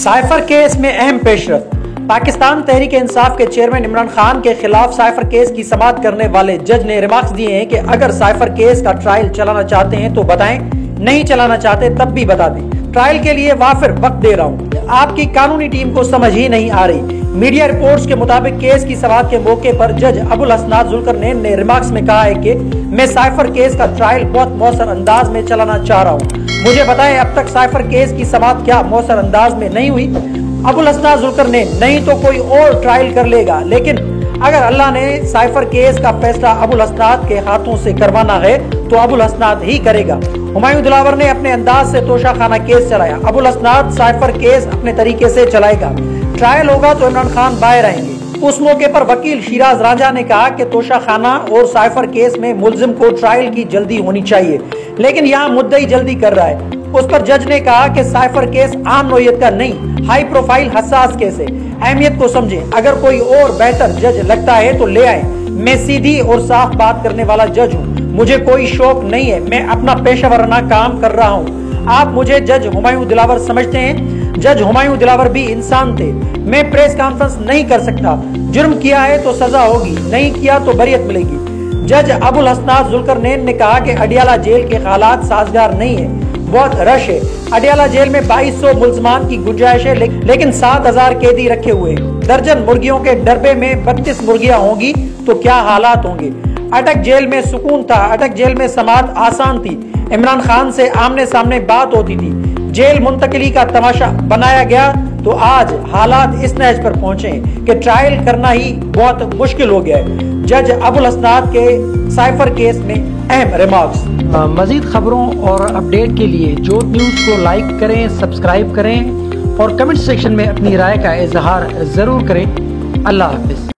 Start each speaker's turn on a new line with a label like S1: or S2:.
S1: Cipher case में अहम पेशरफ। पाकिस्तान तहरीक इंसाफ के चेयरमैन इमरान खान के खिलाफ साइफर केस की समाअत करने वाले जज ने रिमार्क्स दिए हैं कि अगर साइफर केस का ट्रायल चलाना चाहते हैं तो बताएं, नहीं चलाना चाहते तब भी बता दें। ट्रायल के लिए वाफिर वक्त दे रहा हूं। आपकी कानूनी टीम को समझ ही नहीं आ रही। मीडिया रिपोर्ट्स के मुताबिक केस की समाअत के मौके पर जज अबुल हसनात जुल्करनैन ने रिमार्क्स में कहा है कि मैं साइफर केस का ट्रायल बहुत मौसर अंदाज में चलाना चाह रहा हूँ। मुझे बताएं, अब तक साइफर केस की समाअत क्या मौसर अंदाज में नहीं हुई? अबुल हसनात जुल्करनैन नहीं तो कोई और ट्रायल कर लेगा, लेकिन अगर अल्लाह ने साइफर केस का फैसला अबुल हसनात के हाथों से करवाना है तो अबुल हसनात ही करेगा। हुमायूं दिलावर ने अपने अंदाज से तोशाखाना केस चलाया, अबुल हसनात साइफर केस अपने तरीके से चलाएगा। ट्रायल होगा तो इमरान खान बाहर आएंगे। उस मौके पर वकील शिराज राजा ने कहा कि तोशाखाना और साइफर केस में मुल्जिम को ट्रायल की जल्दी होनी चाहिए, लेकिन यहाँ मुद्दई जल्दी कर रहा है। उस पर जज ने कहा कि साइफर केस आम नौयत का नहीं, हाई प्रोफाइल हसास केस है, अहमियत को समझें। अगर कोई और बेहतर जज लगता है तो ले आए। मैं सीधी और साफ बात करने वाला जज हूँ, मुझे कोई शौक नहीं है, मैं अपना पेशेवराना काम कर रहा हूँ। आप मुझे जज हुमायूं दिलावर समझते हैं? जज हुमायूं दिलावर भी इंसान थे। मैं प्रेस कॉन्फ्रेंस नहीं कर सकता। जुर्म किया है तो सजा होगी, नहीं किया तो बरियत मिलेगी। जज अबुल हसनात जुल्करनैन ने कहा कि अडियाला जेल के हालात साजगार नहीं है, बहुत रश है। अडियाला जेल में 2200 मुल्जमान की गुंजाइश है, लेकिन 7000 कैदी रखे हुए हैं। दर्जन मुर्गियों के डरबे में 32 मुर्गियां होंगी तो क्या हालात होंगे। अटक जेल में सुकून था, अटक जेल में समाअत आसान थी, इमरान खान से आमने सामने बात होती थी। जेल मुंतकिली का तमाशा बनाया गया तो आज हालात इस नहज पर पहुंचे कि ट्रायल करना ही बहुत मुश्किल हो गया है। जज अबुल हसनात के साइफर केस में अहम रिमार्क्स। मजीद खबरों और अपडेट के लिए जोत न्यूज़ को लाइक करें, सब्सक्राइब करें और कमेंट सेक्शन में अपनी राय का इजहार जरूर करें। अल्लाह हाफिज।